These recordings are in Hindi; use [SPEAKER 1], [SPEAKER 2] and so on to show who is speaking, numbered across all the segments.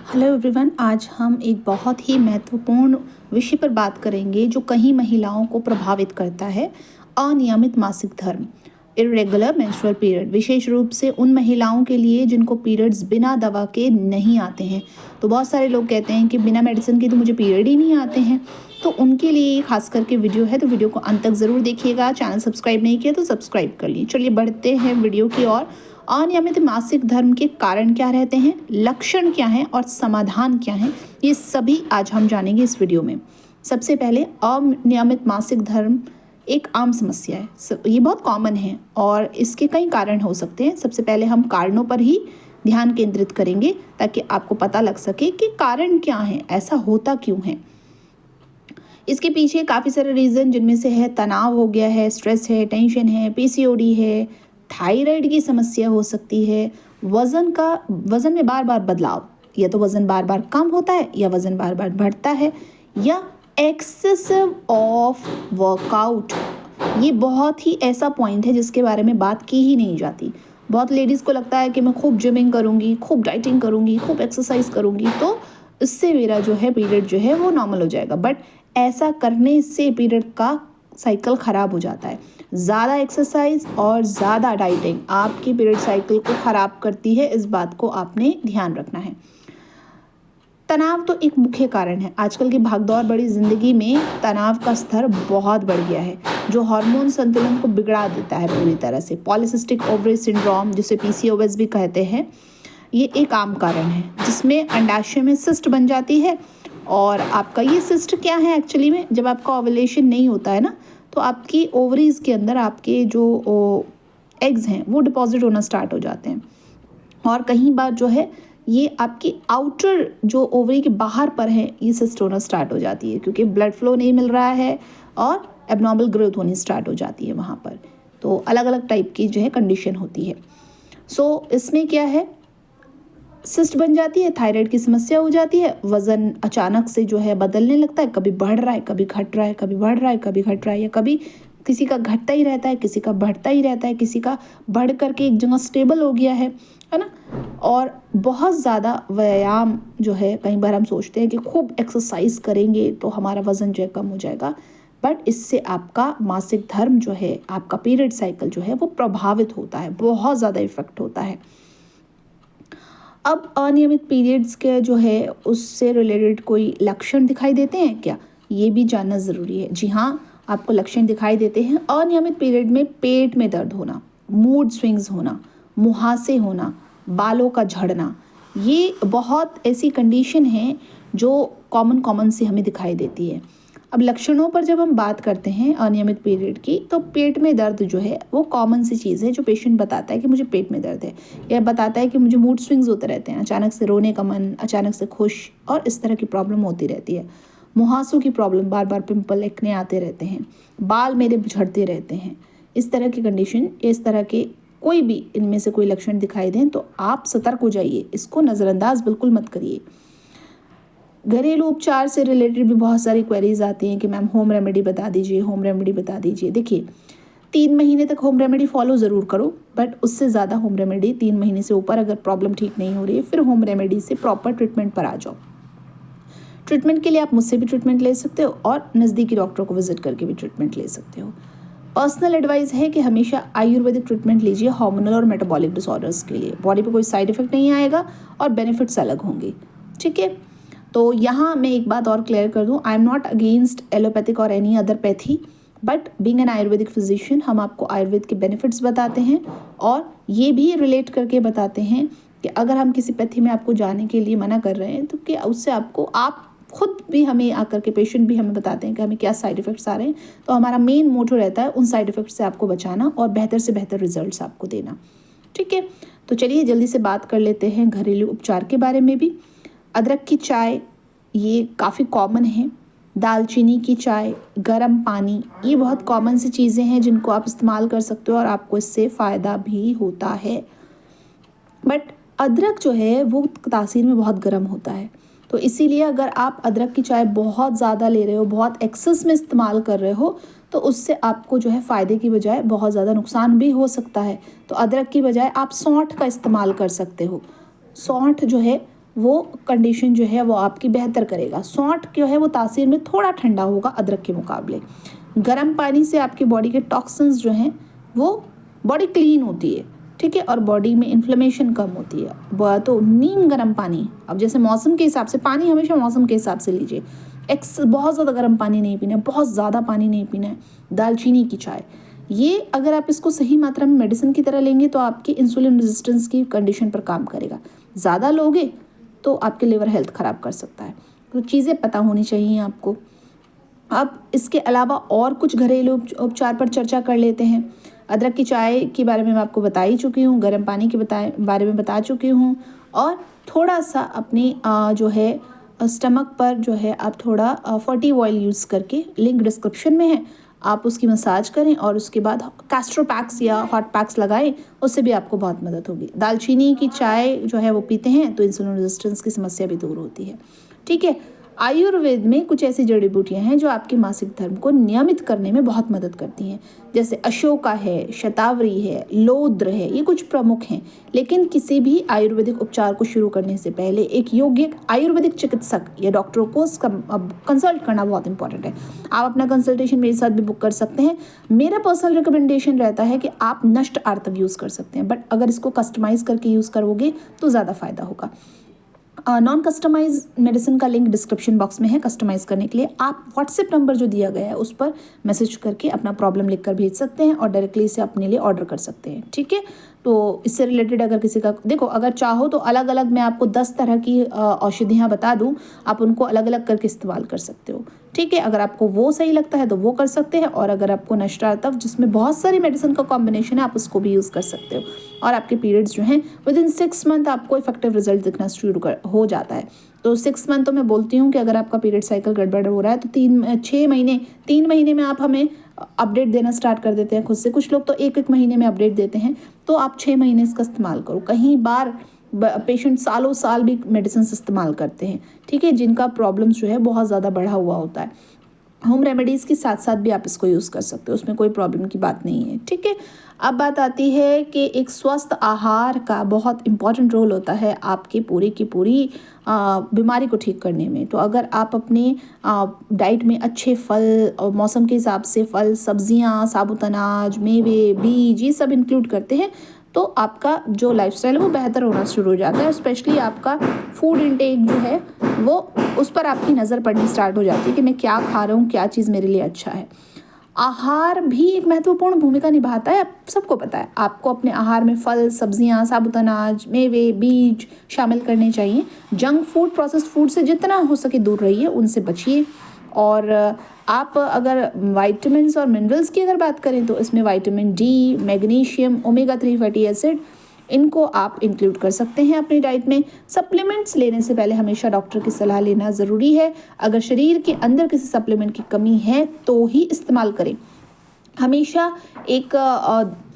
[SPEAKER 1] हेलो एवरीवन, आज हम एक बहुत ही महत्वपूर्ण विषय पर बात करेंगे जो कई महिलाओं को प्रभावित करता है। अनियमित मासिक धर्म, इरेगुलर मेंस्ट्रुअल पीरियड, विशेष रूप से उन महिलाओं के लिए जिनको पीरियड्स बिना दवा के नहीं आते हैं। तो बहुत सारे लोग कहते हैं कि बिना मेडिसिन के तो मुझे पीरियड ही नहीं आते हैं, तो उनके लिए खास करके वीडियो है, तो वीडियो को अंत तक ज़रूर देखिएगा। चैनल सब्सक्राइब नहीं किया तो सब्सक्राइब कर लीजिए। चलिए बढ़ते हैं वीडियो की ओर। अनियमित मासिक धर्म के कारण क्या रहते हैं, लक्षण क्या हैं और समाधान क्या हैं, ये सभी आज हम जानेंगे इस वीडियो में। सबसे पहले, अनियमित मासिक धर्म एक आम समस्या है। ये बहुत कॉमन है और इसके कई कारण हो सकते हैं। सबसे पहले हम कारणों पर ही ध्यान केंद्रित करेंगे ताकि आपको पता लग सके कि कारण क्या है, ऐसा होता क्यों है। इसके पीछे काफ़ी सारे रीज़न, जिनमें से है तनाव हो गया है, स्ट्रेस है, टेंशन है, पीसीओडी है, थायराइड की समस्या हो सकती है, वज़न में बार बार बदलाव, या तो वज़न बार बार कम होता है या वज़न बार बार बढ़ता है, या एक्सेसिव ऑफ वर्कआउट। ये बहुत ही ऐसा पॉइंट है जिसके बारे में बात की ही नहीं जाती। बहुत लेडीज़ को लगता है कि मैं खूब जिमिंग करूँगी, खूब डाइटिंग करूँगी, खूब एक्सरसाइज करूँगी तो इससे मेरा जो है पीरियड जो है वो नॉर्मल हो जाएगा। बट ऐसा करने से पीरियड का साइकिल ख़राब हो जाता है। ज़्यादा एक्सरसाइज और ज़्यादा डाइटिंग आपकी पीरियड साइकिल को ख़राब करती है, इस बात को आपने ध्यान रखना है। तनाव तो एक मुख्य कारण है। आजकल की भागदौड़ बड़ी ज़िंदगी में तनाव का स्तर बहुत बढ़ गया है, जो हार्मोन संतुलन को बिगड़ा देता है पूरी तरह से। पॉलीसिस्टिक ओवरी सिंड्रोम, जिसे पीसीओएस भी कहते हैं, ये एक आम कारण है जिसमें अंडाशय में सिस्ट बन जाती है। और आपका ये सिस्ट क्या है एक्चुअली में, जब आपका ओवुलेशन नहीं होता है ना, तो आपकी ओवरीज़ के अंदर आपके जो एग्स हैं वो डिपॉजिट होना स्टार्ट हो जाते हैं। और कहीं बार जो है ये आपकी आउटर जो ओवरी के बाहर पर है, ये सिस्ट होना स्टार्ट हो जाती है, क्योंकि ब्लड फ्लो नहीं मिल रहा है और एबनॉर्मल ग्रोथ होनी स्टार्ट हो जाती है वहाँ पर। तो अलग अलग टाइप की जो है कंडीशन होती है। सो इसमें क्या है, सिस्ट बन जाती है, थायराइड की समस्या हो जाती है, वज़न अचानक से जो है बदलने लगता है, कभी बढ़ रहा है, कभी घट रहा है, कभी बढ़ रहा है, कभी घट रहा है, या कभी किसी का घटता ही रहता है, किसी का बढ़ता ही रहता है, किसी का बढ़ करके एक जगह स्टेबल हो गया है ना। और बहुत ज़्यादा व्यायाम जो है, कई बार हम सोचते हैं कि खूब एक्सरसाइज करेंगे तो हमारा वज़न जो है कम हो जाएगा, बट इससे आपका मासिक धर्म जो है, आपका पीरियड साइकिल जो है वो प्रभावित होता है, बहुत ज़्यादा इफेक्ट होता है। अब अनियमित पीरियड्स के जो है उससे रिलेटेड कोई लक्षण दिखाई देते हैं क्या, ये भी जानना ज़रूरी है। जी हाँ, आपको लक्षण दिखाई देते हैं। अनियमित पीरियड में पेट में दर्द होना, मूड स्विंग्स होना, मुहासे होना, बालों का झड़ना, ये बहुत ऐसी कंडीशन है जो कॉमन से हमें दिखाई देती है। अब लक्षणों पर जब हम बात करते हैं अनियमित पीरियड की, तो पेट में दर्द जो है वो कॉमन सी चीज़ है, जो पेशेंट बताता है कि मुझे पेट में दर्द है, या बताता है कि मुझे मूड स्विंग्स होते रहते हैं, अचानक से रोने का मन, अचानक से खुश, और इस तरह की प्रॉब्लम होती रहती है। मुहासों की प्रॉब्लम, बार बार पिंपल, एक्ने आते रहते हैं, बाल मेरे झड़ते रहते हैं, इस तरह की कंडीशन, इस तरह के कोई भी इनमें से कोई लक्षण दिखाई दें तो आप सतर्क हो जाइए, इसको नज़रअंदाज बिल्कुल मत करिए। घरेलू उपचार से रिलेटेड भी बहुत सारी क्वेरीज आती हैं कि मैम होम रेमेडी बता दीजिए, होम रेमेडी बता दीजिए। देखिए, 3 महीने तक होम रेमेडी फॉलो ज़रूर करो, बट उससे ज़्यादा होम रेमेडी, 3 महीने से ऊपर अगर प्रॉब्लम ठीक नहीं हो रही है, फिर होम रेमेडी से प्रॉपर ट्रीटमेंट पर आ जाओ। ट्रीटमेंट के लिए आप मुझसे भी ट्रीटमेंट ले सकते हो और नज़दीकी डॉक्टर को विजिट करके भी ट्रीटमेंट ले सकते हो। पर्सनल एडवाइस है कि हमेशा आयुर्वेदिक ट्रीटमेंट लीजिए हार्मोनल और मेटाबॉलिक डिसऑर्डर्स के लिए। बॉडी पे कोई साइड इफेक्ट नहीं आएगा और बेनिफिट्स अलग होंगे, ठीक है। तो यहाँ मैं एक बात और क्लियर कर दूँ, I am not against allopathic और any other pathy, but being an Ayurvedic physician हम आपको आयुर्वेद के बेनिफिट्स बताते हैं और ये भी रिलेट करके बताते हैं कि अगर हम किसी पैथी में आपको जाने के लिए मना कर रहे हैं तो कि उससे आपको, आप खुद भी हमें आकर के, पेशेंट भी हमें बताते हैं कि हमें क्या साइड इफ़ेक्ट्स आ रहे हैं। तो हमारा मेन मोटो रहता है उन साइड इफ़ेक्ट्स से आपको बचाना और बेहतर से बेहतर रिजल्ट्स आपको देना, ठीक है। तो चलिए जल्दी से बात कर लेते हैं घरेलू उपचार के बारे में भी। अदरक की चाय, ये काफ़ी कॉमन है। दालचीनी की चाय, गर्म पानी, ये बहुत कॉमन सी चीज़ें हैं जिनको आप इस्तेमाल कर सकते हो और आपको इससे फ़ायदा भी होता है। बट अदरक जो है वो तासीर में बहुत गर्म होता है, तो इसीलिए अगर आप अदरक की चाय बहुत ज़्यादा ले रहे हो, बहुत एक्सेस में इस्तेमाल कर रहे हो, तो उससे आपको जो है फ़ायदे की बजाय बहुत ज़्यादा नुकसान भी हो सकता है। तो अदरक की बजाय आप सौंठ का इस्तेमाल कर सकते हो। सौंठ जो है वो कंडीशन जो है वो आपकी बेहतर करेगा। सौंठ जो है वो तासीर में थोड़ा ठंडा होगा अदरक के मुकाबले। गर्म पानी से आपकी बॉडी के टॉक्सिन्स जो हैं वो बॉडी क्लीन होती है, ठीक है, और बॉडी में इन्फ्लेमेशन कम होती है। तो नीम गर्म पानी, अब जैसे मौसम के हिसाब से पानी हमेशा मौसम के हिसाब से लीजिए। बहुत ज़्यादा गर्म पानी नहीं पीना है, बहुत ज़्यादा पानी नहीं पीना है। दालचीनी की चाय, ये अगर आप इसको सही मात्रा में मेडिसिन की तरह लेंगे तो आपकी इंसुलिन रेजिस्टेंस की कंडीशन पर काम करेगा। ज़्यादा लोगे तो आपके लिवर हेल्थ ख़राब कर सकता है। तो चीज़ें पता होनी चाहिए आपको। अब इसके अलावा और कुछ घरेलू उपचार पर चर्चा कर लेते हैं। अदरक की चाय के बारे में मैं आपको बता ही चुकी हूँ, गर्म पानी के बारे में बता चुकी हूँ, और थोड़ा सा अपनी जो है स्टमक पर जो है आप थोड़ा फर्टी ऑयल यूज़ करके, लिंक डिस्क्रिप्शन में है, आप उसकी मसाज करें और उसके बाद कैस्ट्रो पैक्स या हॉट पैक्स लगाएं, उससे भी आपको बहुत मदद होगी। दालचीनी की चाय जो है वो पीते हैं तो इंसुलिन रेजिस्टेंस की समस्या भी दूर होती है, ठीक है। आयुर्वेद में कुछ ऐसी जड़ी बूटियां हैं जो आपके मासिक धर्म को नियमित करने में बहुत मदद करती हैं, जैसे अशोका है, शतावरी है, लोद्र है, ये कुछ प्रमुख हैं। लेकिन किसी भी आयुर्वेदिक उपचार को शुरू करने से पहले एक योग्य आयुर्वेदिक चिकित्सक या डॉक्टरों को कंसल्ट करना बहुत इंपॉर्टेंट है। आप अपना कंसल्टेशन मेरे साथ भी बुक कर सकते हैं। मेरा पर्सनल रिकमेंडेशन रहता है कि आप नष्ट आर्तक यूज़ कर सकते हैं, बट अगर इसको कस्टमाइज़ करके यूज़ करोगे तो ज़्यादा फायदा होगा। नॉन कस्टमाइज मेडिसिन का लिंक डिस्क्रिप्शन बॉक्स में है। कस्टमाइज़ करने के लिए आप व्हाट्सएप नंबर जो दिया गया है उस पर मैसेज करके अपना प्रॉब्लम लिखकर भेज सकते हैं और डायरेक्टली इसे अपने लिए ऑर्डर कर सकते हैं, ठीक है। तो इससे रिलेटेड अगर किसी का, देखो अगर चाहो तो अलग अलग मैं आपको 10 तरह की औषधियाँ बता दूँ, आप उनको अलग अलग करके इस्तेमाल कर सकते हो, ठीक है। अगर आपको वो सही लगता है तो वो कर सकते हैं, और अगर आपको नष्टार्तक जिसमें बहुत सारी मेडिसिन का कॉम्बिनेशन है आप उसको भी यूज़ कर सकते हो, और आपके पीरियड्स जो हैं विदिन 6 मंथ आपको इफेक्टिव रिजल्ट दिखना शुरू हो जाता है। तो 6 मंथ तो मैं बोलती हूँ कि अगर आपका पीरियड साइकिल गड़बड़ हो रहा है तो 3 महीने में आप हमें अपडेट देना स्टार्ट कर देते हैं खुद से। कुछ लोग तो एक महीने में अपडेट देते हैं, तो आप 6 महीने इसका इस्तेमाल करो। कहीं बार पेशेंट सालों साल भी मेडिसिन इस्तेमाल करते हैं, ठीक है, जिनका प्रॉब्लम्स जो है बहुत ज़्यादा बढ़ा हुआ होता है। होम रेमेडीज़ के साथ साथ भी आप इसको यूज़ कर सकते हो, उसमें कोई प्रॉब्लम की बात नहीं है, ठीक है। अब बात आती है कि एक स्वस्थ आहार का बहुत इम्पॉर्टेंट रोल होता है आपकी पूरी की पूरी बीमारी को ठीक करने में। तो अगर आप अपने डाइट में अच्छे फल और मौसम के हिसाब से फल, सब्जियां, साबुत अनाज, मेवे, बीज, ये सब इंक्लूड करते हैं तो आपका जो लाइफस्टाइल है वो बेहतर होना शुरू हो जाता है। स्पेशली आपका फूड इंटेक जो है वो, उस पर आपकी नज़र पड़नी स्टार्ट हो जाती है कि मैं क्या खा रहा हूँ, क्या चीज़ मेरे लिए अच्छा है। आहार भी एक महत्वपूर्ण भूमिका निभाता है, सबको पता है। आपको अपने आहार में फल, सब्जियां, साबुत अनाज, मेवे, बीज शामिल करने चाहिए। जंक फूड, प्रोसेस्ड फूड से जितना हो सके दूर रहिए, उनसे बचिए। और आप अगर वाइटामिन्स और मिनरल्स की अगर बात करें तो इसमें vitamin D, magnesium, omega 3 fatty acid, इनको आप इंक्लूड कर सकते हैं अपनी डाइट में। सप्लीमेंट्स लेने से पहले हमेशा डॉक्टर की सलाह लेना ज़रूरी है। अगर शरीर के अंदर किसी सप्लीमेंट की कमी है तो ही इस्तेमाल करें। हमेशा एक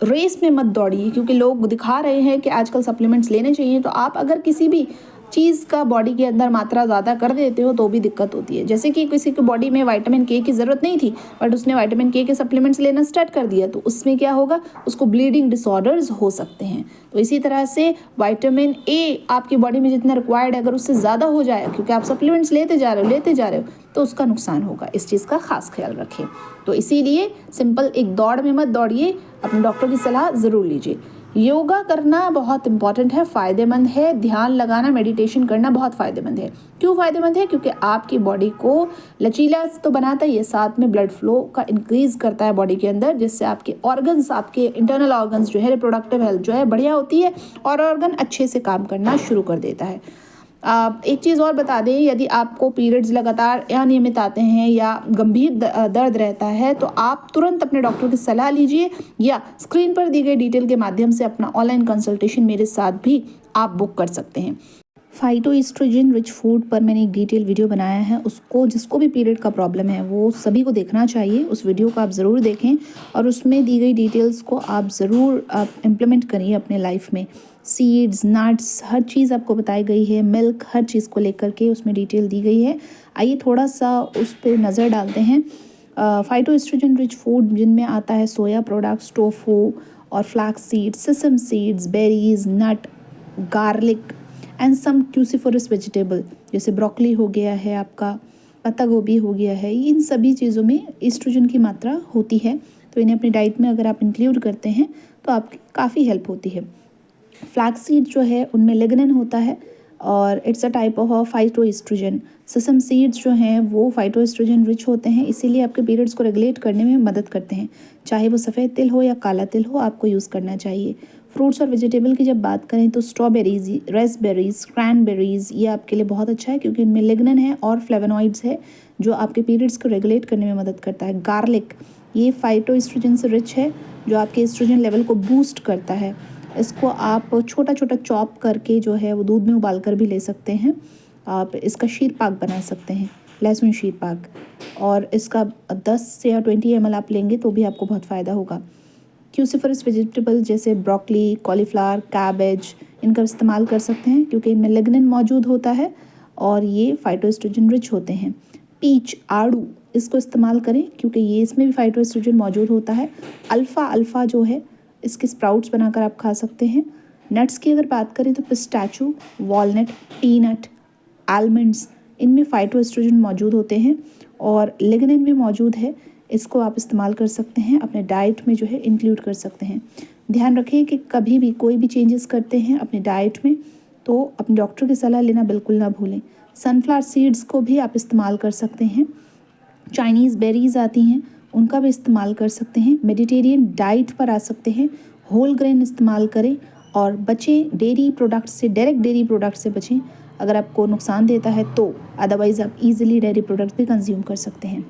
[SPEAKER 1] रेस में मत दौड़िए, क्योंकि लोग दिखा रहे हैं कि आजकल सप्लीमेंट्स लेने चाहिए, तो आप अगर किसी भी चीज़ का बॉडी के अंदर मात्रा ज़्यादा कर देते हो तो भी दिक्कत होती है। जैसे कि किसी की बॉडी में विटामिन के की ज़रूरत नहीं थी बट उसने विटामिन के सप्लीमेंट्स लेना स्टार्ट कर दिया, तो उसमें क्या होगा, उसको ब्लीडिंग डिसऑर्डर्स हो सकते हैं। तो इसी तरह से विटामिन ए आपकी बॉडी में जितना रिक्वायर्ड है, अगर उससे ज़्यादा हो जाए क्योंकि आप सप्लीमेंट्स लेते जा रहे हो तो उसका नुकसान होगा। इस चीज़ का खास ख्याल रखें। तो इसीलिए सिंपल एक दौड़ में मत दौड़िए, अपने डॉक्टर की सलाह ज़रूर लीजिए। योगा करना बहुत इंपॉर्टेंट है, फ़ायदेमंद है। ध्यान लगाना, मेडिटेशन करना बहुत फ़ायदेमंद है। क्यों फ़ायदेमंद है? क्योंकि आपकी बॉडी को लचीला तो बनाता ही है, साथ में ब्लड फ्लो का इंक्रीज़ करता है बॉडी के अंदर, जिससे आपके ऑर्गन्स, आपके इंटरनल ऑर्गन्स जो है, रिप्रोडक्टिव हेल्थ जो है बढ़िया होती है और ऑर्गन अच्छे से काम करना शुरू कर देता है। एक चीज़ और बता दें, यदि आपको पीरियड्स लगातार अनियमित आते हैं या गंभीर दर्द रहता है तो आप तुरंत अपने डॉक्टर की सलाह लीजिए, या स्क्रीन पर दी गई डिटेल के माध्यम से अपना ऑनलाइन कंसल्टेशन मेरे साथ भी आप बुक कर सकते हैं। फाइटोएस्ट्रोजन रिच फूड पर मैंने एक डिटेल वीडियो बनाया है, उसको जिसको भी पीरियड का प्रॉब्लम है वो सभी को देखना चाहिए। उस वीडियो को आप ज़रूर देखें और उसमें दी गई डिटेल्स को आप ज़रूर इम्प्लीमेंट करिए अपने लाइफ में। सीड्स, नट्स, हर चीज़ आपको बताई गई है, मिल्क, हर चीज़ को लेकर के उसमें डिटेल दी गई है। आइए थोड़ा सा उस पर नज़र डालते हैं। फाइटोएस्ट्रोजन रिच फूड जिनमें आता है सोया प्रोडक्ट्स, टोफू और flax seeds, sesame seeds, berries, nut, garlic, and some cruciferous vegetable जैसे ब्रोकली हो गया है, आपका पत्ता गोभी हो गया है, इन सभी चीज़ों में एस्ट्रोजन की मात्रा होती है। तो इन्हें अपनी डाइट में अगर आप इंक्लूड करते हैं तो आपकी काफ़ी हेल्प होती है। फ्लैक्स सीड जो है उनमें लिग्निन होता है और it's a type of phytoestrogen. सेसम seeds जो हैं वो फाइटोएस्ट्रोजन रिच होते हैं, इसीलिए आपके पीरियड्स को रेगुलेट करने में मदद करते हैं। चाहे वो सफ़ेद तिल हो या काला तिल हो, आपको यूज़ करना चाहिए। फ्रूट्स और वेजिटेबल की जब बात करें तो स्ट्रॉबेरीज, रेसबेरीज, क्रैनबेरीज ये आपके लिए बहुत अच्छा है क्योंकि इनमें लिग्निन है और फ्लेवोनॉइड्स है जो आपके पीरियड्स को रेगुलेट करने में मदद करता है। गार्लिक, ये फाइटोएस्ट्रोजन से रिच है जो आपके एस्ट्रोजन लेवल को बूस्ट करता है। इसको आप छोटा छोटा चॉप करके जो है वो दूध में उबाल कर भी ले सकते हैं। आप इसका शीर पाक बना सकते हैं, लहसुन शीर पाक, और इसका 10 या 20 ml आप लेंगे तो भी आपको बहुत फ़ायदा होगा। क्रूसीफेरस वेजिटेबल जैसे ब्रोकली, कॉलीफ्लावर, कैबेज, इनका इस्तेमाल कर सकते हैं क्योंकि इनमें लिग्निन मौजूद होता है और ये फाइटोएस्ट्रोजन रिच होते हैं। पीच, आड़ू, इसको इस्तेमाल करें क्योंकि ये इसमें भी फाइटोएस्ट्रोजन मौजूद होता है। अल्फ़ा जो है इसके स्प्राउट्स बनाकर आप खा सकते हैं। नट्स की अगर बात करें तो पिस्ताचो, वॉलनट, पीनट, आलमंड्स, इनमें फाइटोएस्ट्रोजन मौजूद होते हैं और लिग्निन भी मौजूद है। इसको आप इस्तेमाल कर सकते हैं, अपने डाइट में जो है इंक्लूड कर सकते हैं। ध्यान रखें कि कभी भी कोई भी चेंजेस करते हैं अपनी डाइट में तो अपने डॉक्टर की सलाह लेना बिल्कुल ना भूलें। सनफ्लावर सीड्स को भी आप इस्तेमाल कर सकते हैं। चाइनीज़ बेरीज़ आती हैं, उनका भी इस्तेमाल कर सकते हैं। मेडिटेरियन डाइट पर आ सकते हैं, होल ग्रेन इस्तेमाल करें और बचें डेयरी प्रोडक्ट से, डायरेक्ट डेयरी प्रोडक्ट से बचें अगर आपको नुकसान देता है तो। अदरवाइज़ आप इजीली डेयरी प्रोडक्ट भी कंज्यूम कर सकते हैं।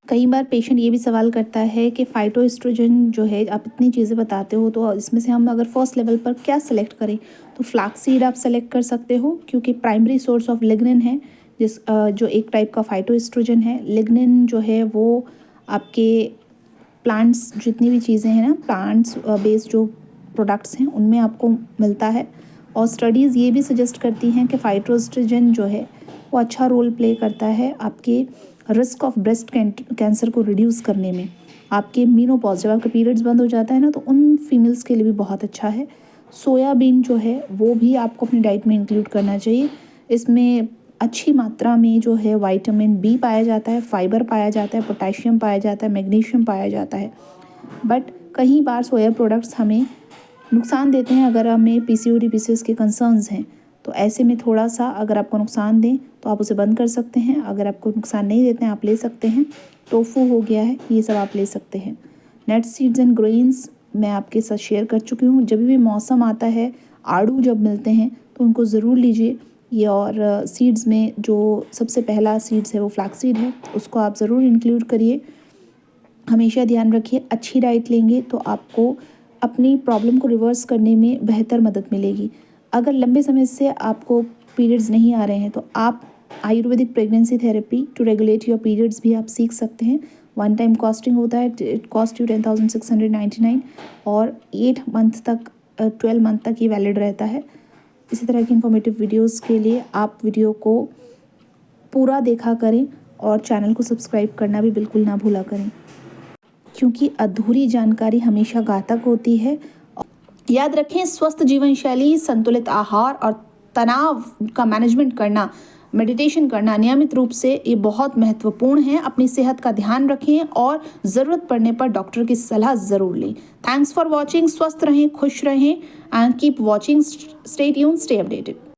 [SPEAKER 1] कई बार पेशेंट ये भी सवाल करता है कि फाइटोएस्ट्रोजन जो है आप इतनी चीज़ें बताते हो तो इसमें से हम अगर फर्स्ट लेवल पर क्या सेलेक्ट करें, तो फ्लैक्स सीड आप सेलेक्ट कर सकते हो क्योंकि प्राइमरी सोर्स ऑफ लिग्निन है, जो एक टाइप का फाइटोएस्ट्रोजन है। लिग्निन जो है वो आपके प्लांट्स, जितनी भी चीज़ें हैं ना, प्लांट्स बेस्ड जो प्रोडक्ट्स हैं उनमें आपको मिलता है और स्टडीज़ ये भी सजेस्ट करती हैं कि फाइटोएस्ट्रोजन जो है वो अच्छा रोल प्ले करता है आपके रिस्क ऑफ ब्रेस्ट कैंसर को रिड्यूस करने में। आपके मीनोपॉज, जब आपका पीरियड्स बंद हो जाता है ना, तो उन फीमेल्स के लिए भी बहुत अच्छा है। सोयाबीन जो है वो भी आपको अपनी डाइट में इंक्लूड करना चाहिए। इसमें अच्छी मात्रा में जो है विटामिन बी पाया जाता है, फाइबर पाया जाता है, पोटेशियम पाया जाता है, मैग्नीशियम पाया जाता है। बट कई बार सोया प्रोडक्ट्स हमें नुकसान देते हैं अगर हमें पीसीओडी पीसीओएस के कंसर्न्स हैं, तो ऐसे में थोड़ा सा अगर आपको नुकसान दें तो आप उसे बंद कर सकते हैं। अगर आपको नुकसान नहीं देते हैं आप ले सकते हैं। टोफू हो गया है, ये सब आप ले सकते हैं। नट्स, सीड्स एंड ग्रेन्स मैं आपके साथ शेयर कर चुकी हूँ। जब भी मौसम आता है, आड़ू जब मिलते हैं तो उनको ज़रूर लीजिए। ये और सीड्स में जो सबसे पहला सीड्स है वो फ्लैक्स सीड है, उसको आप ज़रूर इंक्लूड करिए। हमेशा ध्यान रखिए, अच्छी डाइट लेंगे तो आपको अपनी प्रॉब्लम को रिवर्स करने में बेहतर मदद मिलेगी। अगर लंबे समय से आपको पीरियड्स नहीं आ रहे हैं तो आप ayurvedic pregnancy therapy to regulate your periods भी आप सीख सकते हैं। वन टाइम कॉस्टिंग होता है, इट कॉस्ट यू 10,699 और 8 मंथ तक 12 मंथ तक ये वैलिड रहता है। इसी तरह की इन्फॉर्मेटिव वीडियोस के लिए आप वीडियो को पूरा देखा करें और चैनल को सब्सक्राइब करना भी बिल्कुल ना भूला करें क्योंकि अधूरी जानकारी हमेशा घातक होती है। याद रखें, स्वस्थ जीवन शैली, संतुलित आहार और तनाव का मैनेजमेंट करना, मेडिटेशन करना नियमित रूप से ये बहुत महत्वपूर्ण है। अपनी सेहत का ध्यान रखें और ज़रूरत पड़ने पर डॉक्टर की सलाह ज़रूर लें। Thanks for watching. स्वस्थ रहें, खुश रहें and keep watching. Stay tuned, stay updated.